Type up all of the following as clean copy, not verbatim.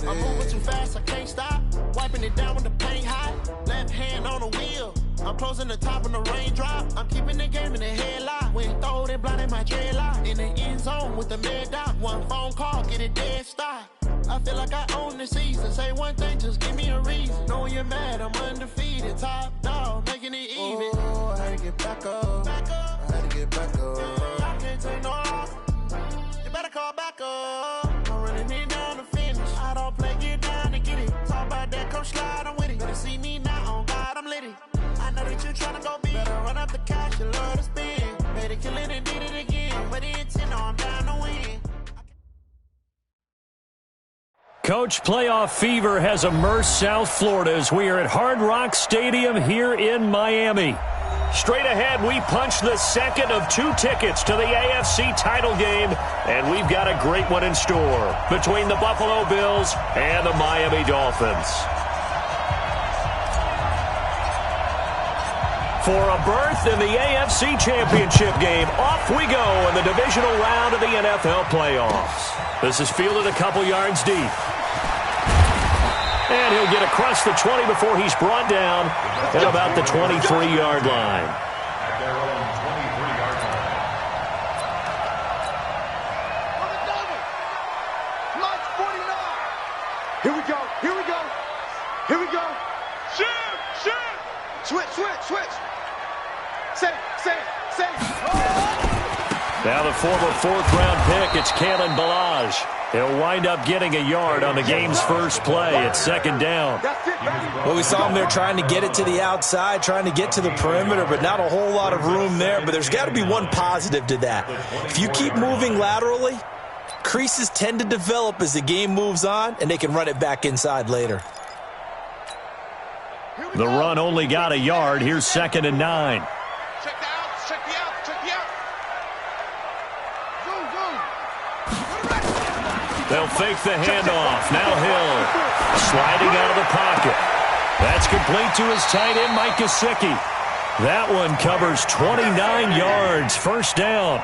I'm moving too fast, I can't stop. Wiping it down when the paint hot. Left hand on the wheel. I'm closing the top when the raindrop. I'm keeping the game in the headlock. When throwed and blinded my dreadlock. In the end zone with the mad dot. One phone call, get it dead stop. I feel like I own the season. Say one thing, just give me a reason. Knowing you're mad, I'm undefeated. Top dog, making it even. Oh, I had to get back up. I had to get back up. I can't take no loss. You better call back up. I'm running it down to finish. I don't play, get down to get it. Talk about that, come slide, I'm with it. Better see me now, on God, I'm litty. I know that you're trying to go big. Better run up the cash, you love to spend. Better kill it and did it again. But the intent, no, I'm down to win. Coach, playoff fever has immersed South Florida as we are at Hard Rock Stadium here in Miami. Straight ahead, we punch the second of 2 tickets to the AFC title game, and we've got a great one in store between the Buffalo Bills and the Miami Dolphins. For a berth in the AFC Championship game, off we go in the divisional round of the NFL playoffs. This is fielded a couple yards deep. And he'll get across the 20 before he's brought down at about the 23-yard line. Here we go. Here we go. Here we go. Shoot. Switch. Set. Now the former 4th-round pick, it's Kalen Ballage. He'll wind up getting a yard on the game's first play at 2nd down. Well, we saw him there trying to get it to the outside, trying to get to the perimeter, but not a whole lot of room there. But there's got to be one positive to that. If you keep moving laterally, creases tend to develop as the game moves on, and they can run it back inside later. The run only got a yard. Here's 2nd and 9. Check the outs. They'll fake the handoff. Now Hill sliding out of the pocket. That's complete to his tight end, Mike Gesicki. That one covers 29 yards. First down.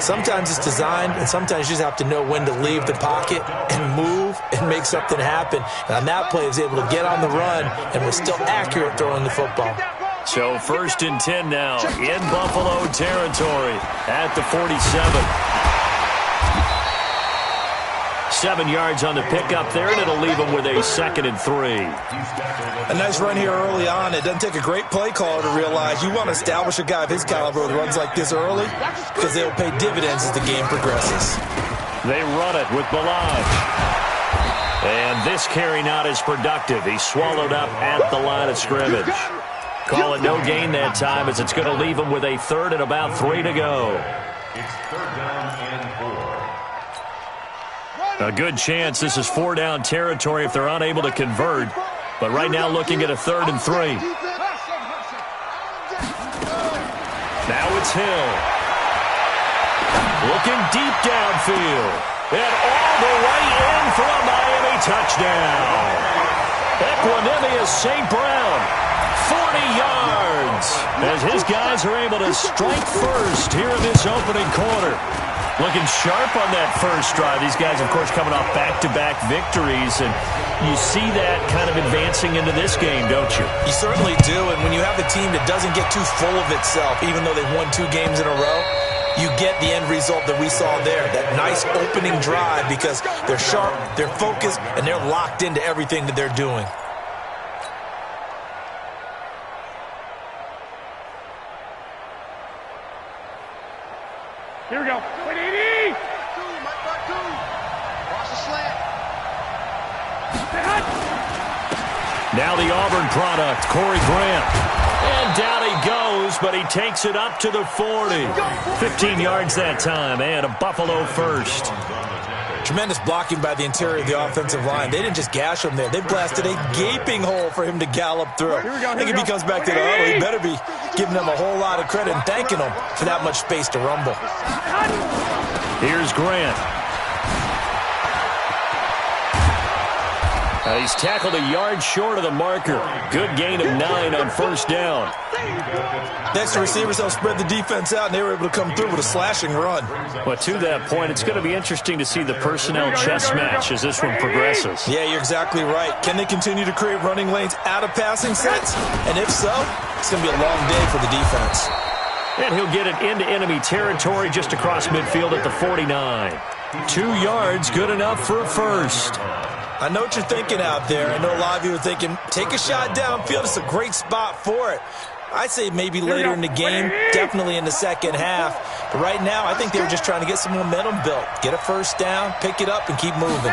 Sometimes it's designed, and sometimes you just have to know when to leave the pocket and move and make something happen. And on that play, he was able to get on the run and was still accurate throwing the football. So 1st and 10 now in Buffalo territory at the 47. 7 yards on the pickup there, and it'll leave him with a 2nd and 3. A nice run here early on. It doesn't take a great play caller to realize you want to establish a guy of his caliber with runs like this early because they'll pay dividends as the game progresses. They run it with Ballage. And this carry not as productive. He's swallowed up at the line of scrimmage. Call it no gain that time as it's going to leave him with a 3rd and about 3 to go. It's 3rd down and 4. A good chance this is 4 down territory if they're unable to convert. But right now looking at a 3rd and 3. Now it's Hill. Looking deep downfield. And all the way in for a Miami touchdown. Equanimous St. Brown. 40 yards. As his guys are able to strike first here in this opening quarter. Looking sharp on that first drive. These guys, of course, coming off back-to-back victories, and you see that kind of advancing into this game, don't you? You certainly do, and when you have a team that doesn't get too full of itself, even though they've won 2 games in a row, you get the end result that we saw there, that nice opening drive because they're sharp, they're focused, and they're locked into everything that they're doing. Here we go. Wait, 80! Watch the slant. Now the Auburn product, Corey Grant. And down he goes, but he takes it up to the 40. 15 yards that time, and a Buffalo first. Tremendous blocking by the interior of the offensive line. They didn't just gash him there. They blasted a gaping hole for him to gallop through. I think if he comes back to the huddle, he better be giving them a whole lot of credit and thanking them for that much space to rumble. Here's Grant. He's tackled a yard short of the marker. Good gain of 9 on first down. Next, the receivers helped spread the defense out, and they were able to come through with a slashing run. But to that point, it's going to be interesting to see the personnel chess match as this one progresses. Yeah, you're exactly right. Can they continue to create running lanes out of passing sets? And if so, it's going to be a long day for the defense. And he'll get it into enemy territory just across midfield at the 49. 2 yards, good enough for a first. I know what you're thinking out there. I know a lot of you are thinking, take a shot downfield. It's a great spot for it. I'd say maybe later in the game, definitely in the second half. But right now, I think they were just trying to get some momentum built. Get a first down, pick it up, and keep moving.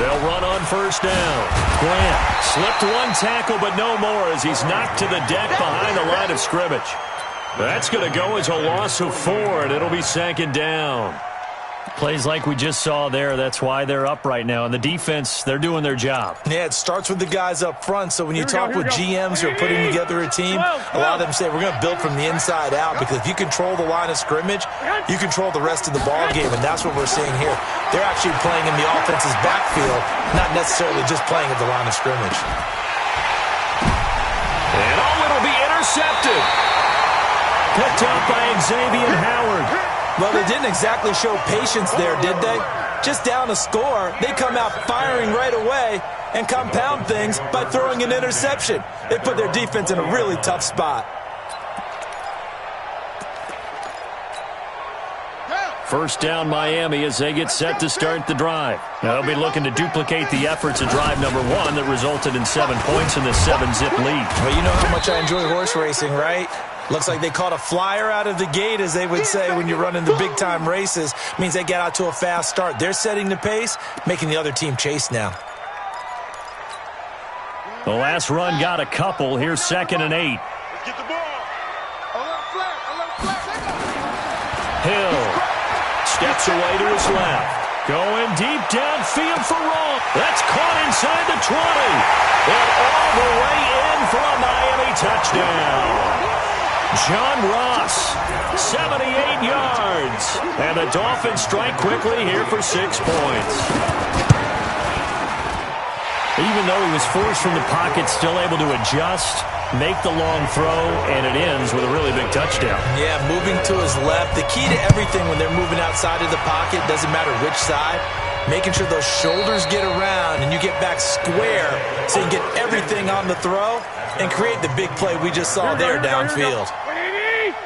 They'll run on first down. Grant slipped one tackle, but no more as he's knocked to the deck behind the line of scrimmage. That's going to go as a loss of 4, and it'll be second down. Plays like we just saw there, that's why they're up right now. And the defense, they're doing their job. Yeah, it starts with the guys up front. So when you talk with GMs who are putting together a team, a lot of them say we're going to build from the inside out, because if you control the line of scrimmage, you control the rest of the ball game, and that's what we're seeing here. They're actually playing in the offense's backfield, not necessarily just playing at the line of scrimmage. And it'll be intercepted. Picked up by Xavier Howard. Well, they didn't exactly show patience there, did they? Just down a score, they come out firing right away and compound things by throwing an interception. They put their defense in a really tough spot. First down Miami as they get set to start the drive. Now they'll be looking to duplicate the efforts of drive number 1 that resulted in 7 points in the 7-zip lead. Well, you know how much I enjoy horse racing, right? Looks like they caught a flyer out of the gate, as they would say when you're running the big-time races. Means they get out to a fast start. They're setting the pace, making the other team chase now. The last run got a couple. Here's 2nd and 8. Get the ball. A little flat. Hill steps away to his left. Going deep downfield for Roll. That's caught inside the 20. And all the way in for a Miami touchdown. John Ross, 78 yards. And the Dolphins strike quickly here for 6 points. Even though he was forced from the pocket, still able to adjust, make the long throw, and it ends with a really big touchdown. Yeah, moving to his left. The key to everything when they're moving outside of the pocket, doesn't matter which side, making sure those shoulders get around and you get back square so you can get everything on the throw and create the big play we just saw there downfield.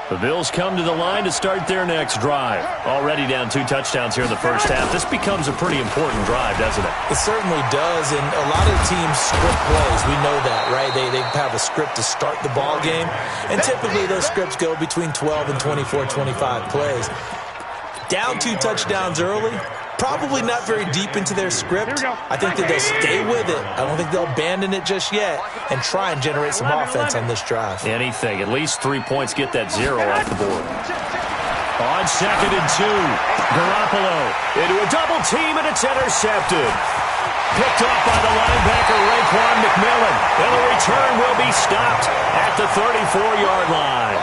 The Bills come to the line to start their next drive. Already down 2 touchdowns here in the first half. This becomes a pretty important drive, doesn't it? It certainly does, and a lot of teams script plays. We know that, right? They have a script to start the ball game, and typically those scripts go between 12 and 24, 25 plays. Down 2 touchdowns early, probably not very deep into their script. I think that they'll stay with it. I don't think they'll abandon it just yet and try and generate some offense on this drive. Anything. At least 3 points, get that 0 off the board. On 2nd and 2, Garoppolo into a double team, and it's intercepted. Picked up by the linebacker, Raekwon McMillan. And the return will be stopped at the 34-yard line.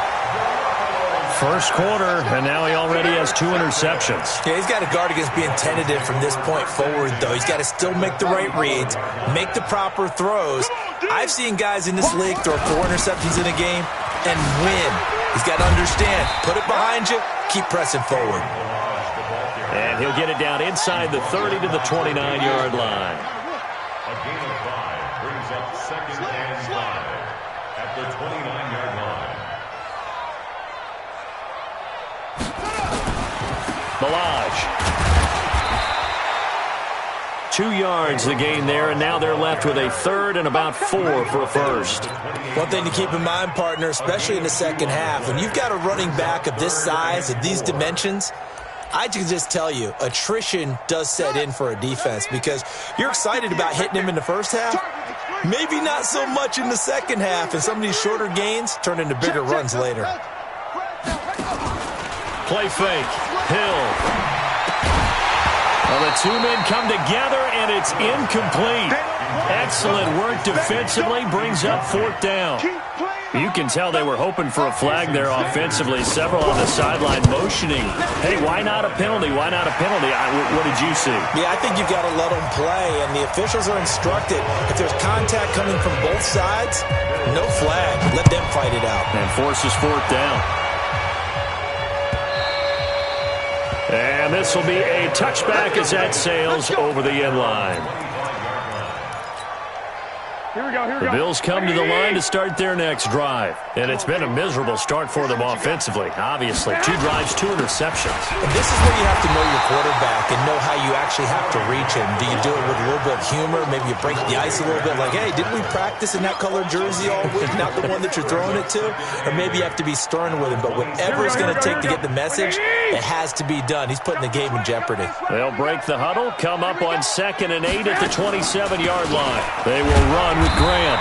First quarter, and now he already has 2 interceptions. Yeah, he's got to guard against being tentative from this point forward, though. He's got to still make the right reads, make the proper throws. I've seen guys in this league throw 4 interceptions in a game and win. He's got to understand, put it behind you, keep pressing forward. And he'll get it down inside the 30 to the 29-yard line. A gain of 5 brings up 2nd and 5 at the 29-yard line. Milage. 2 yards the gain there, and now they're left with a 3rd and about 4 for a first. One thing to keep in mind, partner, especially in the second half, when you've got a running back of this size, of these dimensions, I can just tell you, attrition does set in for a defense because you're excited about hitting him in the first half, maybe not so much in the second half, and some of these shorter gains turn into bigger runs later. Play fake. Hill. Well, the 2 men come together, and it's incomplete. Excellent work defensively, brings up 4th down. Keep playing. You can tell they were hoping for a flag there offensively. Several on the sideline motioning. Hey, why not a penalty? Why not a penalty? What did you see? Yeah, I think you've got to let them play, and the officials are instructed. If there's contact coming from both sides, no flag. Let them fight it out. And forces fourth down. And this will be a touchback as that sails over the end line. Here we go, here we The go. Bills come to the line to start their next drive. And it's been a miserable start for them offensively. Obviously, 2 drives, 2 interceptions. And this is where you have to know your quarterback and know how you actually have to reach him. Do you do it with a little bit of humor? Maybe you break the ice a little bit like, hey, didn't we practice in that colored jersey all week? Not the one that you're throwing it to? Or maybe you have to be stern with him. But whatever it's going to take to get the message, it has to be done. He's putting the game in jeopardy. They'll break the huddle, come up on 2nd and 8 at the 27-yard line. They will run with Grant.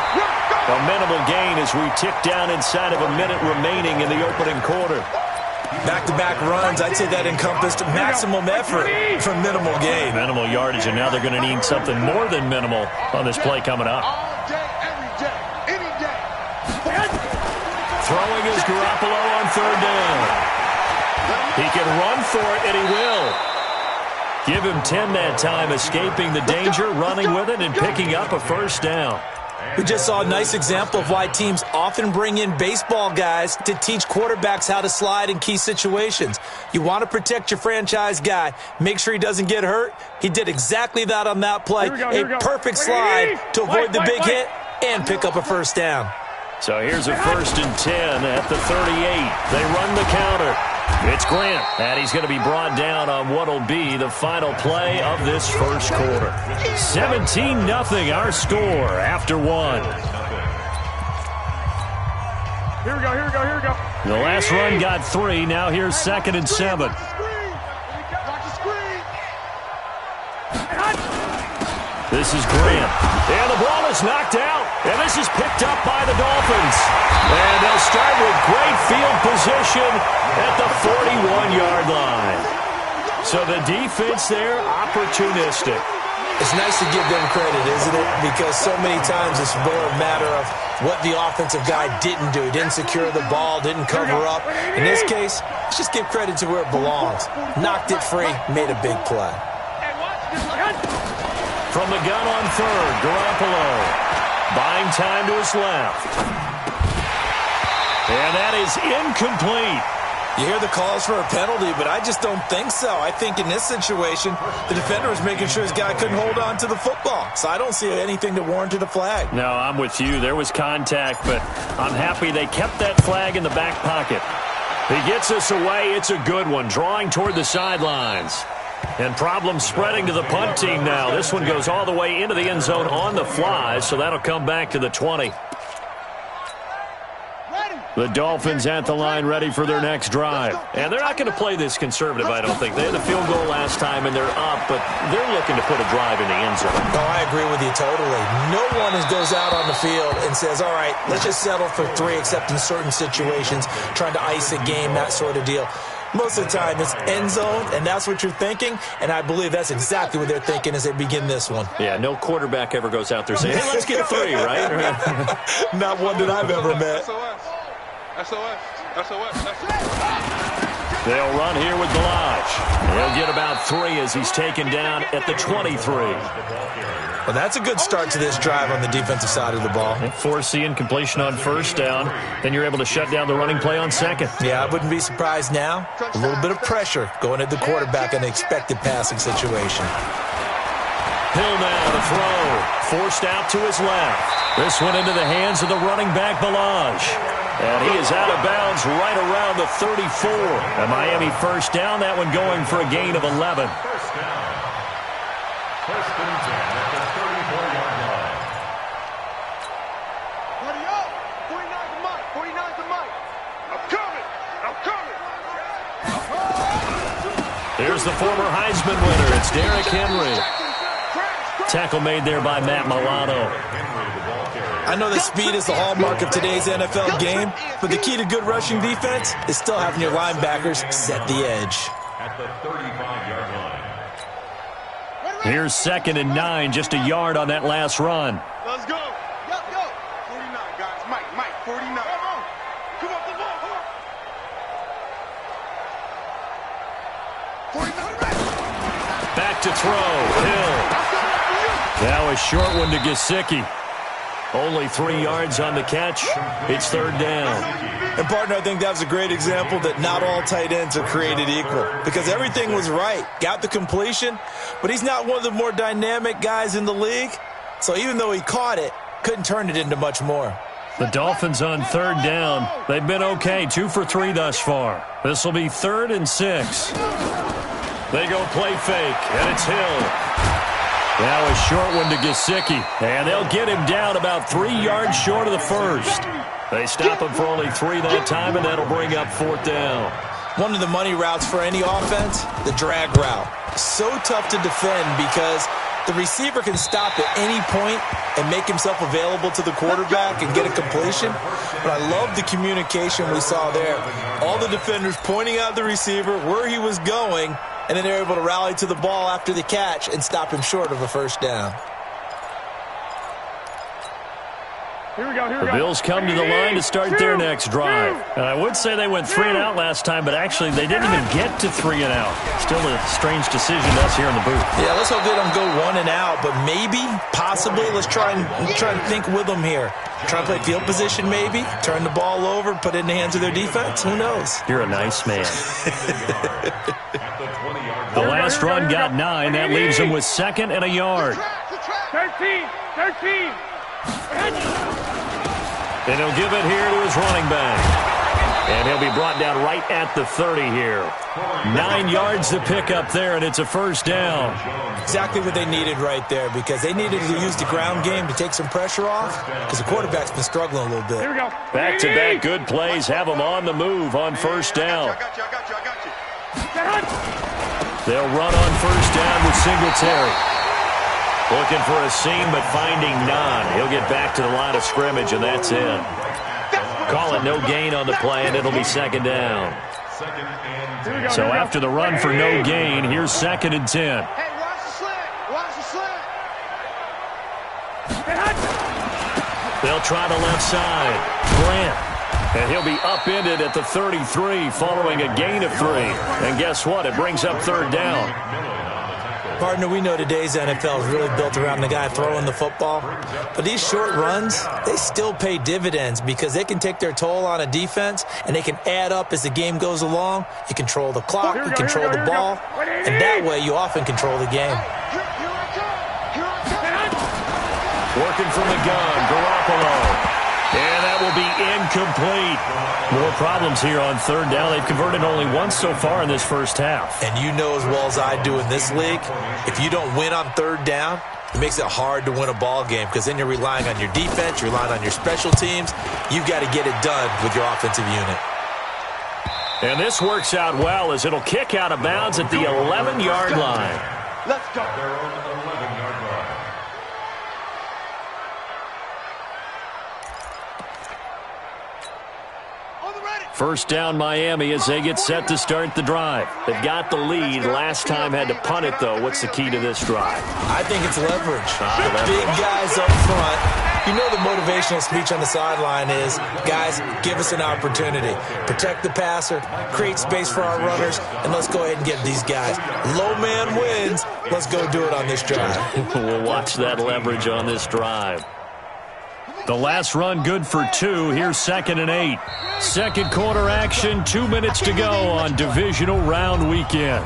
A minimal gain as we tick down inside of a minute remaining in the opening quarter. Back-to-back runs, I'd say that encompassed maximum effort for minimal gain. Minimal yardage, and now they're going to need something more than minimal on this play coming up. All day, every day, any day. Throwing is Garoppolo on 3rd down. He can run for it, and he will. Give him 10 that time, escaping the danger, running with it, and picking up a first down. We just saw a nice example of why teams often bring in baseball guys to teach quarterbacks how to slide in key situations. You want to protect your franchise guy. Make sure he doesn't get hurt. He did exactly that on that play. A perfect slide to avoid the big hit and pick up a first down. So here's a 1st and 10 at the 38. They run the counter. It's Grant, and he's going to be brought down on what will be the final play of this first quarter. 17-0 our score after 1. Here we go, here we go, here we go. The last run got 3. Now here's 2nd and 7. This is Grant. And the ball is knocked out. And this is picked up by the Dolphins. And they'll start with great field position at the 41-yard line. So the defense there, opportunistic. It's nice to give them credit, isn't it? Because so many times it's more a matter of what the offensive guy didn't do. He didn't secure the ball, didn't cover up. In this case, let's just give credit to where it belongs. Knocked it free, made a big play. From the gun on 3rd, Garoppolo buying time to his left. And that is incomplete. You hear the calls for a penalty, but I just don't think so. I think in this situation, the defender was making sure his guy couldn't hold on to the football. So I don't see anything that warranted a flag. No, I'm with you. There was contact, but I'm happy they kept that flag in the back pocket. He gets us away. It's a good one, drawing toward the sidelines. And problems spreading to the punt team now. This one goes all the way into the end zone on the fly, so that'll come back to the 20. The Dolphins at the line ready for their next drive. And they're not going to play this conservative, I don't think. They had the field goal last time, and they're up, but they're looking to put a drive in the end zone. Oh, I agree with you totally. No one goes out on the field and says, all right, let's just settle for 3, except in certain situations, trying to ice a game, that sort of deal. Most of the time, it's end zone, and that's what you're thinking, and I believe that's exactly what they're thinking as they begin this one. Yeah, no quarterback ever goes out there saying, hey, let's get 3, right? Not one that I've ever met. SOS. They'll run here with Balaj. He'll get about 3 as he's taken down at the 23. Well, that's a good start to this drive on the defensive side of the ball. Force the incompletion on 1st down. Then you're able to shut down the running play on 2nd. Yeah, I wouldn't be surprised now. A little bit of pressure going at the quarterback in an expected passing situation. Hill now to throw. Forced out to his left. This one into the hands of the running back, Balaj. And he is out of bounds right around the 34. A Miami 1st down, that one going for a gain of 11. First down. 1st and 10 at the 34-yard line. Ready up. 49's the mic. 49's the mic. I'm coming. Here's the former Heisman winner. It's Derrick Henry. Tackle made there by Matt Milano. I know that speed is the hallmark of today's NFL game, but the key to good rushing defense is still having your linebackers set the edge. At the 35-yard line. Here's 2nd and 9, just a yard on that last run. Let's go. Go. 49, guys. Mike, 49. to throw. Hill. Now a short one to Gesicki. Only 3 yards on the catch. It's third down. And, partner, I think that was a great example that not all tight ends are created equal because everything was right. Got the completion, but he's not one of the more dynamic guys in the league. So even though he caught it, couldn't turn it into much more. The Dolphins on third down. They've been okay, 2 for 3 thus far. This will be 3rd and 6. They go play fake, and it's Hill. Now a short one to Gesicki, and they'll get him down about 3 yards short of the first. They stop him for only 3 that time, and that'll bring up 4th down. One of the money routes for any offense, the drag route. So tough to defend because the receiver can stop at any point and make himself available to the quarterback and get a completion. But I love the communication we saw there. All the defenders pointing out the receiver, where he was going, and then they're able to rally to the ball after the catch and stop him short of a first down. The Bills come to the line to start their next drive. And I would say they went 3 and out last time, but actually they didn't even get to 3 and out. Still a strange decision to us here in the booth. Yeah, let's hope they don't go 1 and out, but maybe, possibly, let's try and think with them here. Try and play field position maybe, turn the ball over, put it in the hands of their defense. Who knows? You're a nice man. The last run got 9. That leaves him with 2nd and a yard. 13. And he'll give it here to his running back. And he'll be brought down right at the 30 here. 9 yards to pick up there, and it's a first down. Exactly what they needed right there because they needed to use the ground game to take some pressure off because the quarterback's been struggling a little bit. Here we go. Back-to-back good plays have them on the move on first down. I got you. They'll run on first down with Singletary. Looking for a seam, but finding none. He'll get back to the line of scrimmage, and that's it. Call it no gain on the play, and it'll be 2nd down. So after the run for no gain, here's 2nd and 10. Hey, watch the slant. They'll try the left side. Grant. And he'll be upended at the 33 following a gain of 3. And guess what? It brings up 3rd down. Partner, we know today's NFL is really built around the guy throwing the football. But these short runs, they still pay dividends because they can take their toll on a defense and they can add up as the game goes along. You control the clock, you control the ball, and that way you often control the game. Working from the gun, Garoppolo. And that will be incomplete. More problems here on 3rd down. They've converted only once so far in this first half. And you know as well as I do in this league, if you don't win on 3rd down, it makes it hard to win a ball game because then you're relying on your defense, you're relying on your special teams. You've got to get it done with your offensive unit. And this works out well as it'll kick out of bounds at the 11-yard line. Let's go. Their own 11-yard line. First down Miami as they get set to start the drive. They've got the lead. Last time had to punt it, though. What's the key to this drive? I think it's leverage. Big guys up front. You know the motivational speech on the sideline is, guys, give us an opportunity. Protect the passer, create space for our runners, and let's go ahead and get these guys. Low man wins. Let's go do it on this drive. We'll watch that leverage on this drive. The last run good for 2. Here's 2nd and 8. Second quarter action, 2 minutes to go on divisional round weekend.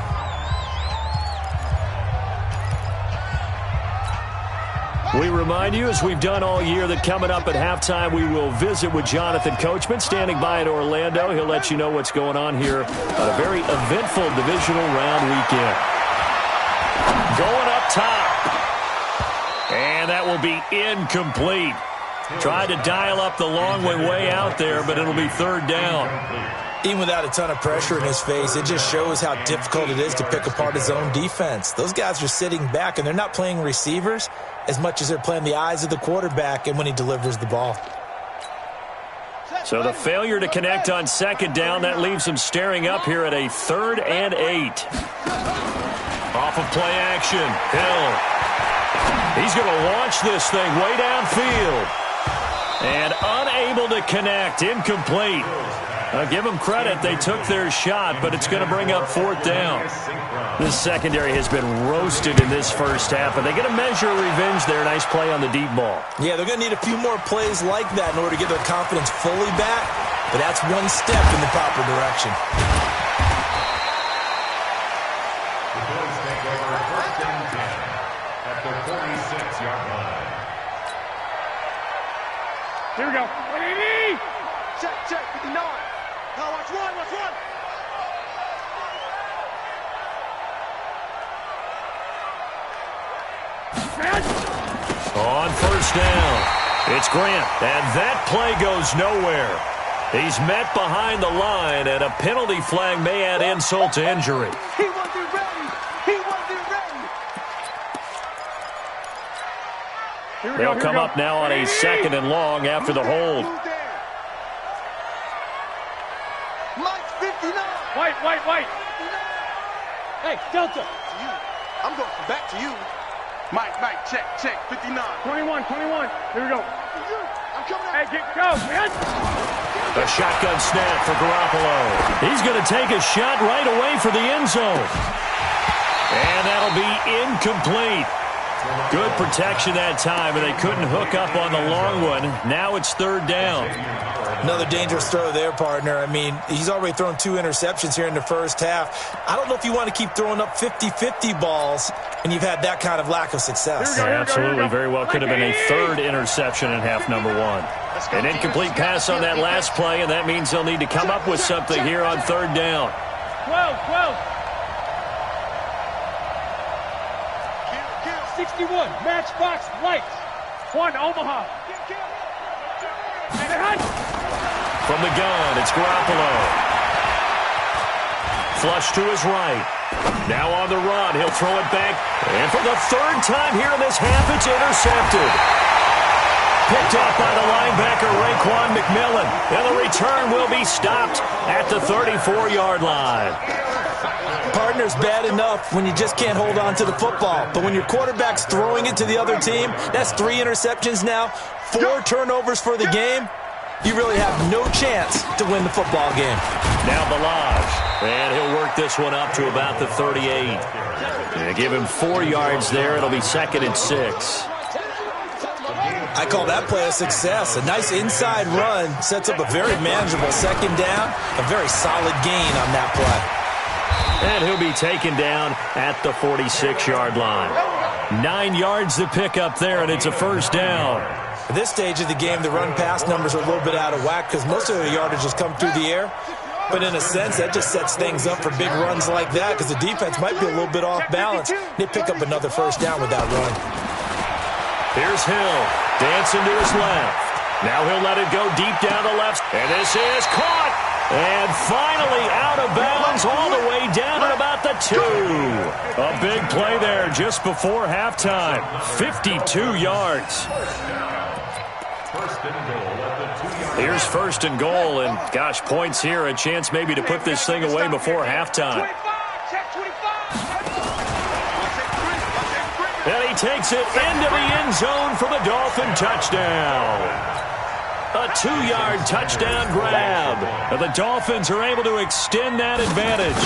We remind you, as we've done all year, that coming up at halftime, we will visit with Jonathan Coachman, standing by in Orlando. He'll let you know what's going on here on a very eventful divisional round weekend. Going up top. And that will be incomplete. Tried to dial up the long way out there, but it'll be 3rd down. Even without a ton of pressure in his face, it just shows how difficult it is to pick apart his own defense. Those guys are sitting back, and they're not playing receivers as much as they're playing the eyes of the quarterback and when he delivers the ball. So the failure to connect on 2nd down, that leaves him staring up here at a 3rd and 8. Off of play action, Hill. He's going to launch this thing way downfield. And unable to connect, incomplete. I'll give them credit. They took their shot, but it's going to bring up 4th down. This secondary has been roasted in this first half, but they get a measure of revenge there. Nice play on the deep ball. Yeah, they're going to need a few more plays like that in order to get their confidence fully back, but that's one step in the proper direction. The Bills take over 1st and 10 at the 46-yard line. Here we go. Check, 59. Now watch one. On 1st down, it's Grant, and that play goes nowhere. He's met behind the line, and a penalty flag may add insult to injury. He wasn't ready. They'll come up now on a 2nd and long after the hold. Mike 59. White. Hey, Delta. I'm going back to you. Mike, check, 59. 21. Here we go. I'm coming out. Hey, go, man. A shotgun snap for Garoppolo. He's going to take a shot right away for the end zone. And that'll be incomplete. Good protection that time, and they couldn't hook up on the long one. Now it's 3rd down. Another dangerous throw there, partner. I mean, he's already thrown 2 interceptions here in the first half. I don't know if you want to keep throwing up 50-50 balls, and you've had that kind of lack of success. Absolutely. Very well could have been a 3rd interception in half number 1. An incomplete pass on that last play, and that means they'll need to come up with something here on 3rd down. 12. 61, Matchbox Lights. 1, Omaha. From the gun, it's Garoppolo. Flush to his right. Now on the run, he'll throw it back. And for the 3rd time here in this half, it's intercepted. Picked off by the linebacker, Raekwon McMillan. And the return will be stopped at the 34-yard line. Partner's bad enough when you just can't hold on to the football. But when your quarterback's throwing it to the other team, that's 3 interceptions now, 4 turnovers for the game. You really have no chance to win the football game. Now Balaj, and he'll work this one up to about the 38. And give him 4 yards there. It'll be 2nd and 6. I call that play a success. A nice inside run sets up a very manageable 2nd down. A very solid gain on that play. And he'll be taken down at the 46-yard line. 9 yards to pick up there, and it's a 1st down. At this stage of the game, the run-pass numbers are a little bit out of whack because most of the yardage has come through the air. But in a sense, that just sets things up for big runs like that because the defense might be a little bit off balance. They pick up another 1st down with that run. Here's Hill, dancing to his left. Now he'll let it go deep down the left. And this is caught. And finally out of bounds all the way down at about the 2. A big play there just before halftime. 52 yards. Here's 1st and goal, and gosh, points here, a chance maybe to put this thing away before halftime. And he takes it into the end zone for the Dolphin touchdown. A 2-yard touchdown grab. And the Dolphins are able to extend that advantage.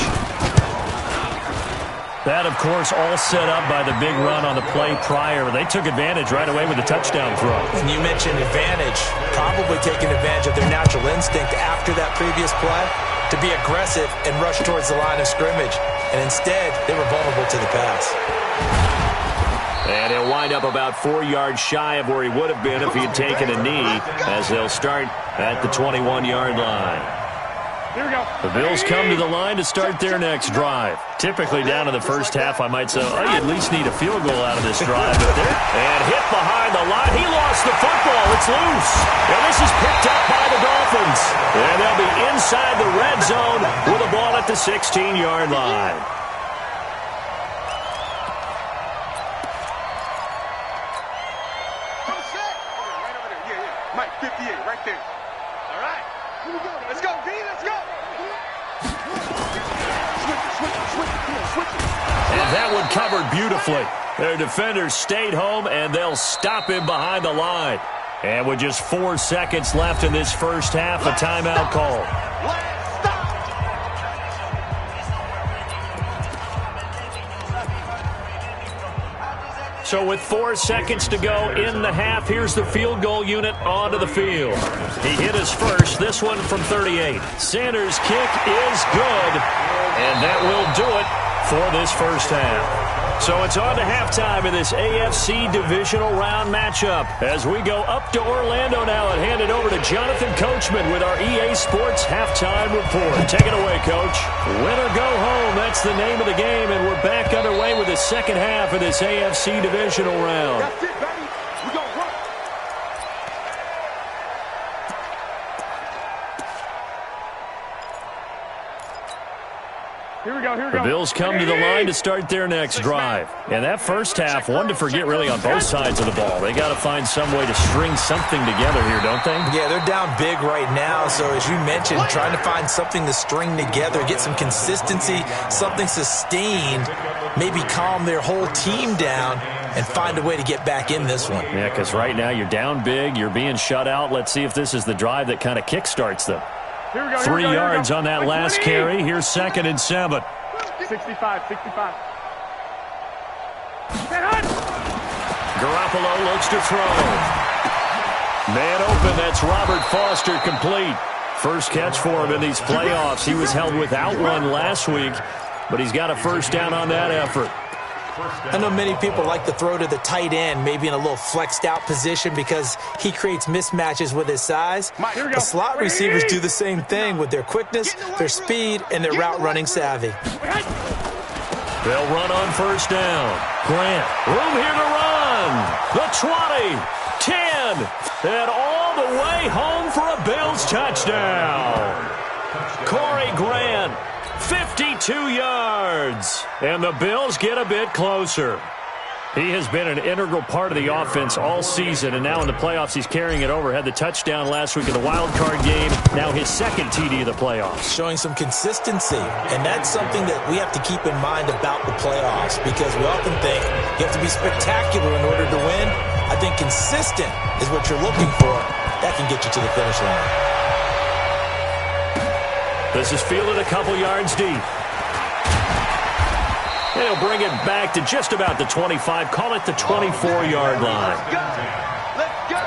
That, of course, all set up by the big run on the play prior. They took advantage right away with the touchdown throw. And you mentioned advantage. Probably taking advantage of their natural instinct after that previous play to be aggressive and rush towards the line of scrimmage. And instead, they were vulnerable to the pass. And he'll wind up about 4 yards shy of where he would have been if he had taken a knee, as they'll start at the 21-yard line. Here we go. The Bills come to the line to start their next drive. Typically down in the first half, I might say, oh, you at least need a field goal out of this drive. But there, and hit behind the line. He lost the football. It's loose. And this is picked up by the Dolphins. And they'll be inside the red zone with the ball at the 16-yard line. Mike 58, right there. All right. Here we go. Let's go, D. Let's go. Switch it. And that one covered beautifully. Their defenders stayed home, and they'll stop him behind the line. And with just 4 seconds left in this first half, a timeout call. So with 4 seconds to go in the half, here's the field goal unit onto the field. He hit his first, this one from 38. Sanders' kick is good, and that will do it for this first half. So it's on to halftime in this AFC divisional round matchup as we go up to Orlando now and hand it over to Jonathan Coachman with our EA Sports halftime report. Take it away, Coach. Win or go home, that's the name of the game, and we're back underway with the second half of this AFC divisional round. That's it, baby. We're going to work. Here we go, here we The go. Bills come to the line to start their next drive. And that first half, one to forget really on both sides of the ball. They got to find some way to string something together here, don't they? Yeah, they're down big right now, so as you mentioned, trying to find something to string together, get some consistency, something sustained, maybe calm their whole team down and find a way to get back in this one. Yeah, because right now you're down big, you're being shut out. Let's see if this is the drive that kind of kickstarts them. Here we go, 3 yards on that Like last 20. carry. Here's 2nd and 7. 65. Garoppolo looks to throw. Man open, that's Robert Foster complete. First catch for him in these playoffs. He was held without one last week, but he's got a first down on that effort. I know many people like to throw to the tight end, maybe in a little flexed out position because he creates mismatches with his size. The slot receivers do the same thing with their quickness, their speed, and their route running savvy. They'll run on first down. Grant, room here to run. The 20, 10, and all the way home for a Bills touchdown. Corey Grant, 52 yards. And the Bills get a bit closer. He has been an integral part of the offense all season, and now in the playoffs he's carrying it over. Had the touchdown last week in the wild card game. Now his second TD of the playoffs. Showing some consistency, and that's something that we have to keep in mind about the playoffs because we often think you have to be spectacular in order to win. I think consistent is what you're looking for. That can get you to the finish line. This is fielded a couple yards deep. They'll bring it back to just about the 25. Call it the 24-yard line. Let's go. Let's go.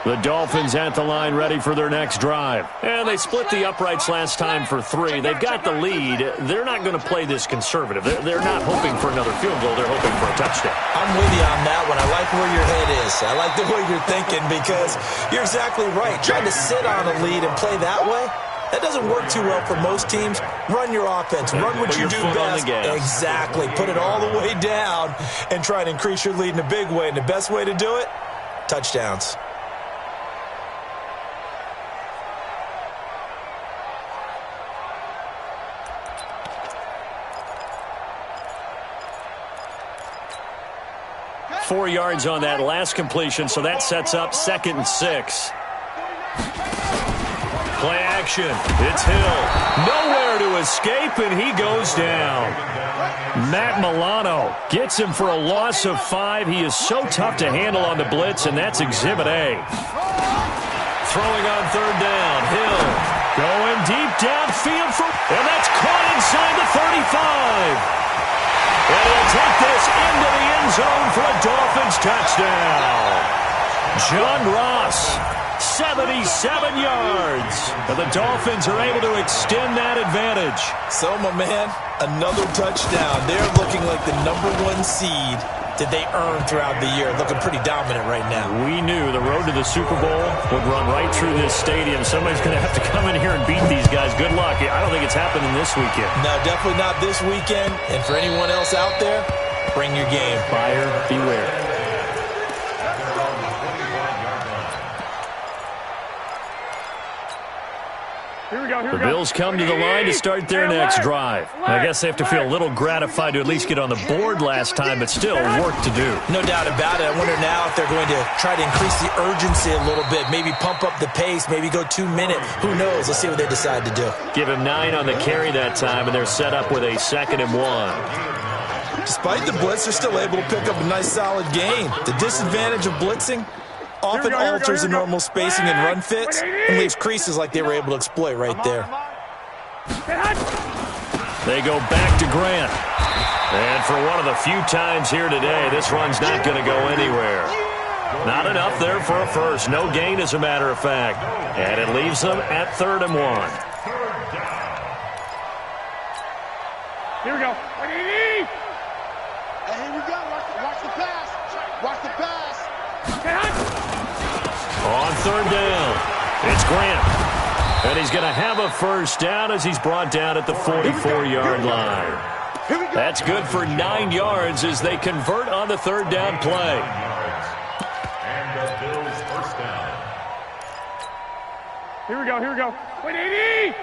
The Dolphins at the line ready for their next drive. And they split the uprights last time for 3. They've got the lead. They're not going to play this conservative. They're not hoping for another field goal. They're hoping for a touchdown. I'm with you on that one. I like where your head is. I like the way you're thinking because you're exactly right. Trying to sit on a lead and play that way, that doesn't work too well for most teams. Run your offense. Run what you do best. Exactly. Put it all the way down and try to increase your lead in a big way. And the best way to do it, touchdowns. Four yards on that last completion, so that sets up 2nd and 6. Play action. It's Hill. Nowhere to escape, and he goes down. Matt Milano gets him for a loss of 5. He is so tough to handle on the blitz, and that's Exhibit A. Throwing on 3rd down. Hill going deep downfield, and that's caught inside the 35. And he'll take this into the end zone for a Dolphins touchdown. John Ross, 77 yards. And the Dolphins are able to extend that advantage. So, my man, another touchdown. They're looking like the #1 seed that they earned throughout the year. Looking pretty dominant right now. We knew the road to the Super Bowl would run right through this stadium. Somebody's going to have to come in here and beat these guys. Good luck. I don't think it's happening this weekend. No, definitely not this weekend. And for anyone else out there, bring your game. Buyer beware. The Bills come to the line to start their next drive. I guess they have to feel a little gratified to at least get on the board last time, but still work to do. No doubt about it. I wonder now if they're going to try to increase the urgency a little bit, maybe pump up the pace, maybe go 2 minute. Who knows? Let's see what they decide to do. Give him 9 on the carry that time, and they're set up with a 2nd and 1. Despite the blitz, they're still able to pick up a nice, solid gain. The disadvantage of blitzing often alters the normal spacing and run fits and leaves creases like they were able to exploit right there. They go back to Grant. And for one of the few times here today, this run's not going to go anywhere. Not enough there for a first. No gain, as a matter of fact. And it leaves them at 3rd and 1. Here we go. And here we go. Watch the pass. Watch the pass. On 3rd down, it's Grant. And he's going to have a first down as he's brought down at the 44-yard line. That's good for 9 yards as they convert on the 3rd down play. And the Bills first down. Here we go. Wait, 80!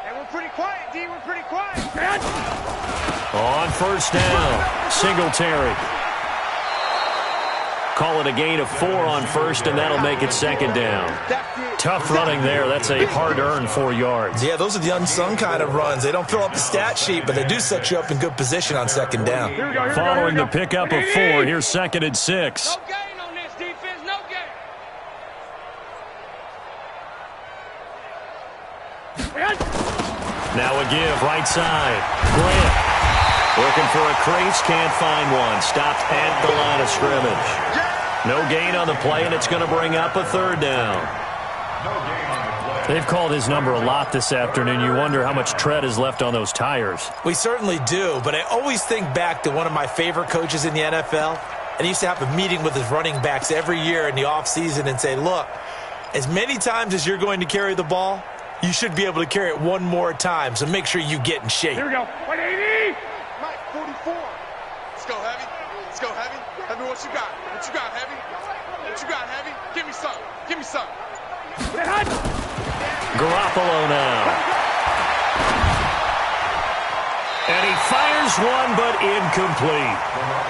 And we're pretty quiet, D. We're pretty quiet. On 1st down, Singletary. Call it a gain of 4 on 1st, and that'll make it 2nd down. Tough running there. That's a hard-earned 4 yards. Yeah, those are the unsung kind of runs. They don't fill up the stat sheet, but they do set you up in good position on 2nd down. Following the pickup of 4, here's 2nd and 6. No gain on this defense, no gain. Now a give, right side. Grant looking for a crease, can't find one. Stopped at the line of scrimmage. No gain on the play, and it's going to bring up a 3rd down. They've called his number a lot this afternoon. You wonder how much tread is left on those tires. We certainly do, but I always think back to one of my favorite coaches in the NFL. And he used to have a meeting with his running backs every year in the offseason and say, look, as many times as you're going to carry the ball, you should be able to carry it one more time, so make sure you get in shape. Here we go. 180! Mike, 44. Let's go, Heavy. Let's go, Heavy. Heavy, what you got? What you got, Heavy? What you got, Heavy? Give me some. Give me some. Garoppolo now. And he fires one, but incomplete.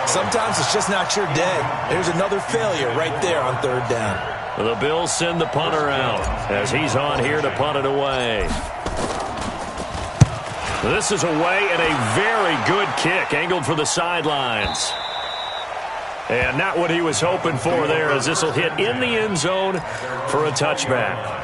Sometimes it's just not your day. There's another failure right there on 3rd down. The Bills send the punter out as he's on here to punt it away. This is away and a very good kick, angled for the sidelines. And not what he was hoping for there, as this will hit in the end zone for a touchback.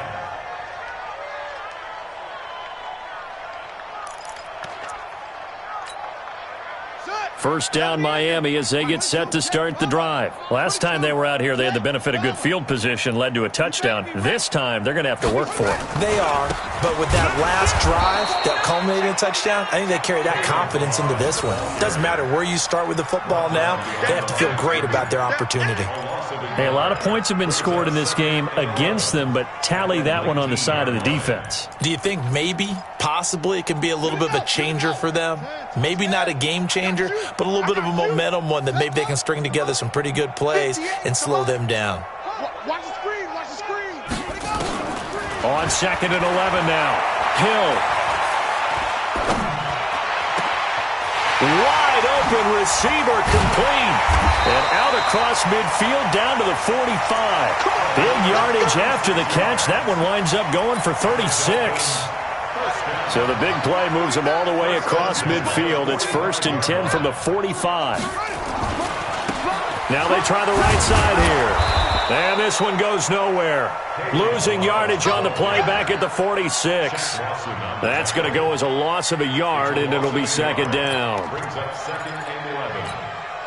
First down, Miami, as they get set to start the drive. Last time they were out here, they had the benefit of good field position, led to a touchdown. This time, they're going to have to work for it. They are, but with that last drive that culminated in a touchdown, I think they carry that confidence into this one. Doesn't matter where you start with the football now, they have to feel great about their opportunity. Hey, a lot of points have been scored in this game against them, but tally that one on the side of the defense. Do you think maybe, possibly, it can be a little bit of a changer for them? Maybe not a game changer, but a little bit of a momentum one that maybe they can string together some pretty good plays and slow them down. Watch the screen. Watch the screen. On 2nd and 11 now. Hill. Wide open receiver complete. And out across midfield down to the 45. Big yardage after the catch. That one winds up going for 36. So the big play moves them all the way across midfield. It's 1st and 10 from the 45. Now they try the right side here. And this one goes nowhere. Losing yardage on the play back at the 46. That's going to go as a loss of a yard, and it'll be 2nd down. Brings up 2nd and 11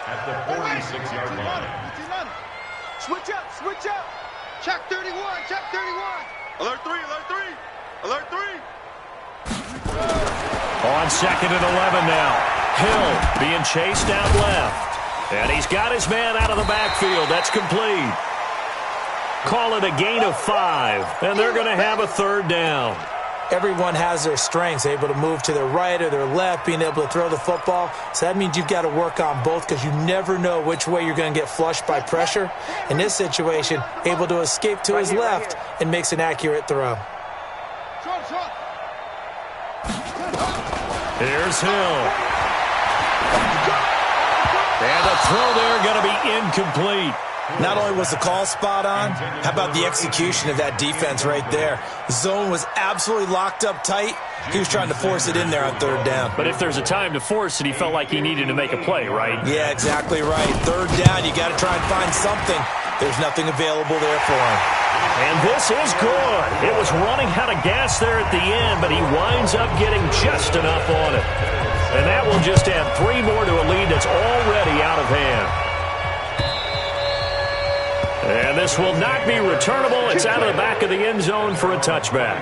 at the 46-yard line. Switch up. Check 31. Alert 3. Alert 3. On 2nd and 11 now. Hill being chased out left. And he's got his man out of the backfield. That's complete. Call it a gain of 5. And they're going to have a 3rd down. Everyone has their strengths, able to move to their right or their left, being able to throw the football. So that means you've got to work on both because you never know which way you're going to get flushed by pressure. In this situation, able to escape to his left and makes an accurate throw. Here's Hill. And the throw there going to be incomplete. Not only was the call spot on, how about the execution of that defense right there? The zone was absolutely locked up tight. He was trying to force it in there on third down. But if there's a time to force it, he felt like he needed to make a play, right? Yeah, exactly right. Third down, you got to try and find something. There's nothing available there for him. And this is good. It was running out of gas there at the end, but he winds up getting just enough on it. And that will just add 3 more to a lead that's already out of hand. And this will not be returnable. It's out of the back of the end zone for a touchback.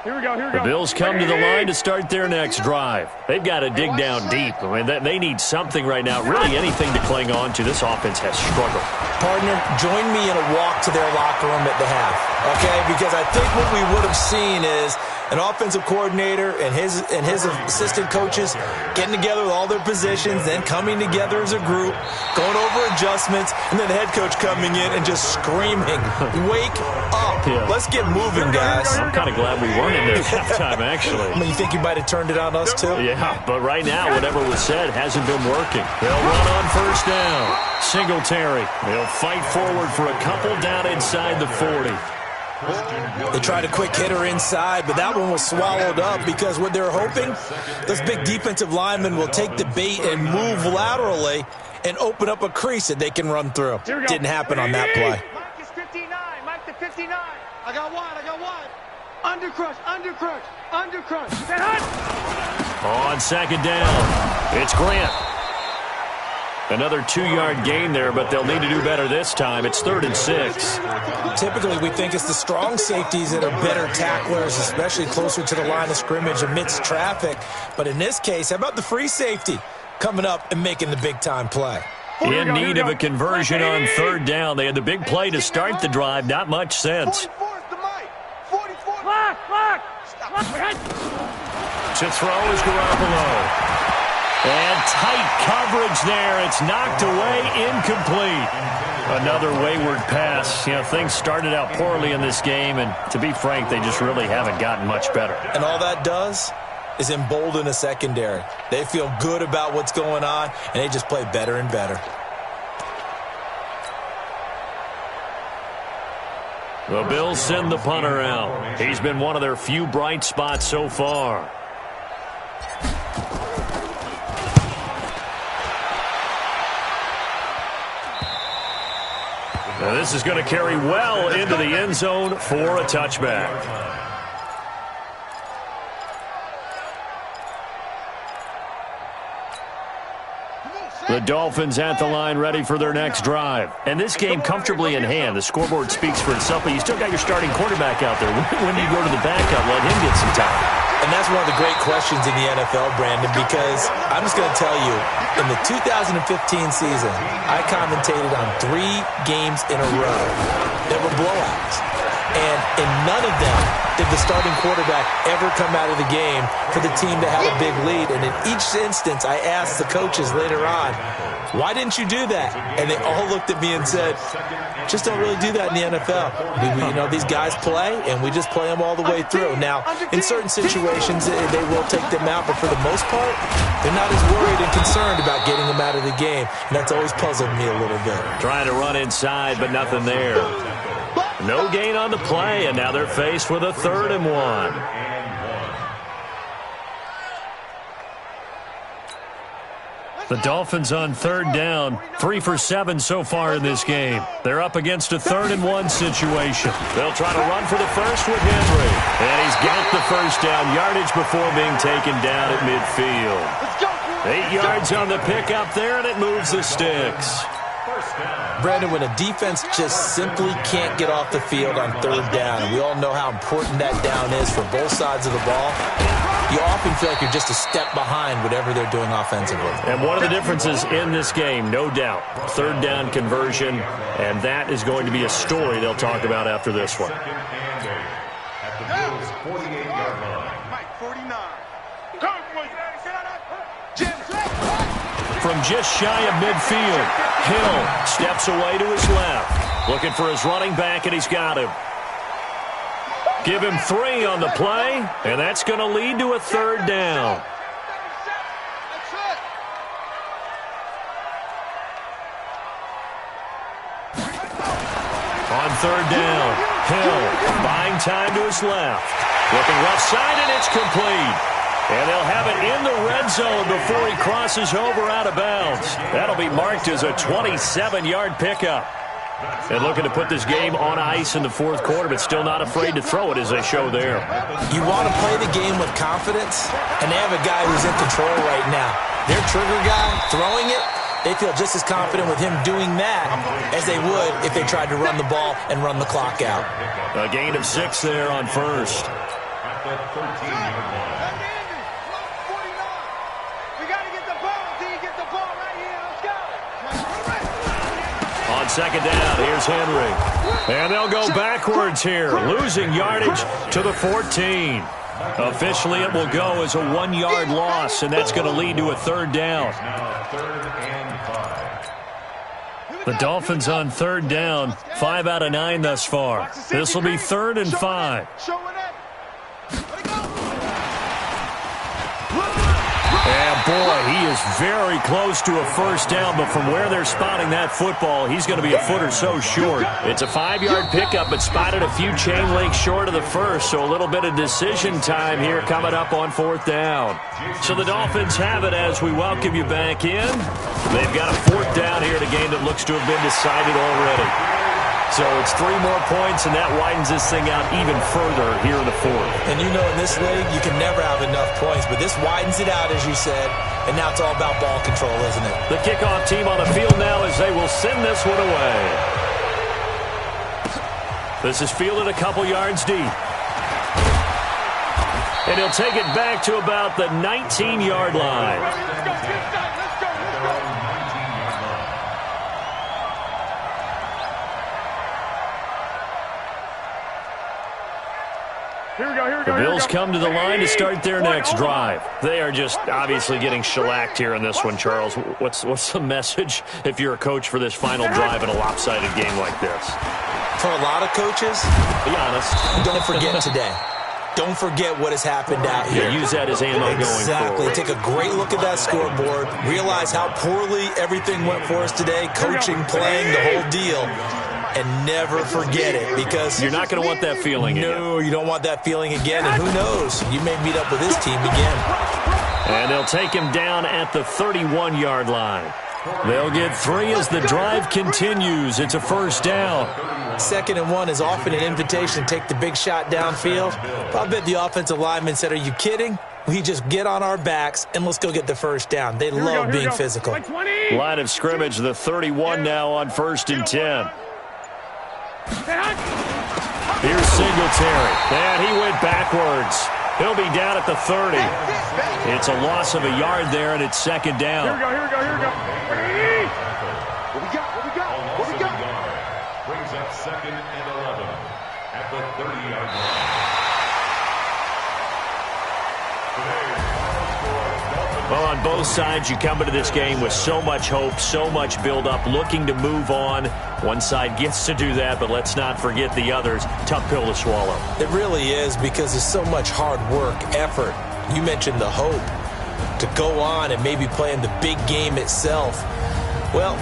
Here we go, here we The go. Bills come to the line to start their next drive. They've got to dig down deep. I mean, they need something right now, really anything to cling on to. This offense has struggled. Partner, join me in a walk to their locker room at the half, okay? Because I think what we would have seen is an offensive coordinator and his assistant coaches getting together with all their positions, then coming together as a group, going over adjustments, and then the head coach coming in and just screaming, "Wake up. Yeah. Let's get moving, guys." I'm kind of glad we weren't in there at halftime, actually. I mean, you think you might have turned it on us, too? Yeah, but right now, whatever was said hasn't been working. They'll run on first down. Singletary. They'll fight forward for a couple down inside the 40. They tried a quick hitter inside, but that one was swallowed up because what they're hoping, those big defensive linemen will take the bait and move laterally and open up a crease that they can run through. Didn't happen on that play. Mike is 59. Mike to 59. I got one. Undercrush. On second down, it's Grant. Another 2-yard gain there, but they'll need to do better this time. It's 3rd and 6. Typically, we think it's the strong safeties that are better tacklers, especially closer to the line of scrimmage amidst traffic. But in this case, how about the free safety coming up and making the big-time play? In need of a conversion on 3rd down. They had the big play to start the drive. Not much sense. 44's the mic. 44. Lock. To throw is Garoppolo. And tight coverage there. It's knocked away, incomplete. Another wayward pass. You know, things started out poorly in this game, and to be frank, they just really haven't gotten much better. And all that does is embolden a secondary. They feel good about what's going on, and they just play better and better. The Bills send the punter out. He's been one of their few bright spots so far. Now this is going to carry well into the end zone for a touchback. The Dolphins at the line ready for their next drive. And this game comfortably in hand. The scoreboard speaks for itself, but you still got your starting quarterback out there. When do you go to the backup? Let him get some time. And that's one of the great questions in the NFL, Brandon, because I'm just going to tell you, in the 2015 season, I commentated on 3 games in a row that were blowouts. And in none of them did the starting quarterback ever come out of the game for the team to have a big lead. And in each instance, I asked the coaches later on, why didn't you do that? And they all looked at me and said, just don't really do that in the NFL. You know, these guys play, and we just play them all the way through. Now, in certain situations, they will take them out, but for the most part, they're not as worried and concerned about getting them out of the game. And that's always puzzled me a little bit. Trying to run inside, but nothing there. No gain on the play, and now they're faced with a 3rd and 1. The Dolphins on 3rd down, 3 for 7 so far in this game. They're up against a 3rd and 1 situation. They'll try to run for the first with Henry. And he's got the first down yardage before being taken down at midfield. 8 yards on the pickup there, and it moves the sticks. Brandon, when a defense just simply can't get off the field on 3rd down, and we all know how important that down is for both sides of the ball, you often feel like you're just a step behind whatever they're doing offensively. And one of the differences in this game, no doubt, 3rd down conversion, and that is going to be a story they'll talk about after this one. At the Bills' 48-yard line. Mike, 49. from just shy of midfield. Hill steps away to his left. Looking for his running back, and he's got him. Give him 3 on the play, and that's going to lead to a third down. On third down, Hill buying time to his left. Looking left side, and it's complete. And they'll have it in the red zone before he crosses over out of bounds. That'll be marked as a 27-yard pickup. And looking to put this game on ice in the fourth quarter, but still not afraid to throw it as they show there. You want to play the game with confidence, and they have a guy who's in control right now. Their trigger guy throwing it, they feel just as confident with him doing that as they would if they tried to run the ball and run the clock out. A gain of 6 there on first. At the 13-yard line. We got to get the ball until you get the ball right here. Let's go. On second down, here's Henry. And they'll go backwards here, losing yardage to the 14. Officially, it will go as a 1-yard loss, and that's going to lead to a third down. Now 3rd and 5. The Dolphins on third down, 5 out of 9 thus far. This will be 3rd and 5. And boy, he is very close to a first down, but from where they're spotting that football, he's going to be a foot or so short. It's a 5-yard pickup, but spotted a few chain links short of the first, so a little bit of decision time here coming up on 4th down. So the Dolphins have it as we welcome you back in. They've got a 4th down here in a game that looks to have been decided already. So it's 3 more points, and that widens this thing out even further here in the 4th. And you know in this league, you can never have enough points, but this widens it out, as you said, and now it's all about ball control, isn't it? The kickoff team on the field now as they will send this one away. This is fielded a couple yards deep. And he'll take it back to about the 19-yard line. The Bills come to the line to start their next drive. They are just obviously getting shellacked here in this one, Charles. What's the message if you're a coach for this final drive in a lopsided game like this? For a lot of coaches, be honest, don't forget today. Don't forget what has happened out here. Yeah, use that as ammo going forward. Exactly. Take a great look at that scoreboard. Realize how poorly everything went for us today. Coaching, playing, the whole deal. And never forget it, because you're not going to want that feeling again. No, you don't want that feeling again. And who knows? You may meet up with this team again. And they'll take him down at the 31-yard line. They'll get 3 as the drive continues. It's a first down. 2nd and 1 is often an invitation to take the big shot downfield. I bet the offensive lineman said, are you kidding? We just get on our backs and let's go get the first down. They love being physical. Line of scrimmage, the 31 now on 1st and 10. Here's Singletary. And he went backwards. He'll be down at the 30. It's a loss of a yard there, and it's 2nd down. Here we go. What we got? Brings up 2nd and 11 at the 30-yard line. Well, on both sides, you come into this game with so much hope, so much build-up, looking to move on. One side gets to do that, but let's not forget the others. Tough pill to swallow. It really is, because there's so much hard work, effort. You mentioned the hope to go on and maybe play in the big game itself. Well,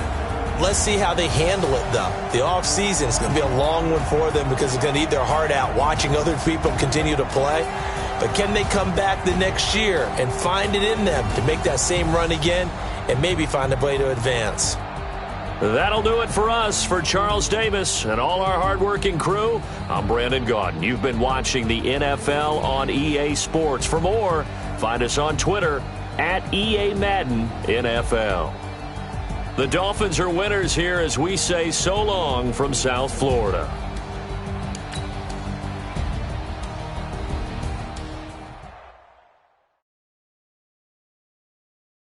let's see how they handle it, though. The offseason is going to be a long one for them, because they're going to eat their heart out watching other people continue to play. But can they come back the next year and find it in them to make that same run again and maybe find a way to advance? That'll do it for us. For Charles Davis and all our hardworking crew, I'm Brandon Gaudin. You've been watching the NFL on EA Sports. For more, find us on Twitter at EA Madden NFL. The Dolphins are winners here as we say so long from South Florida.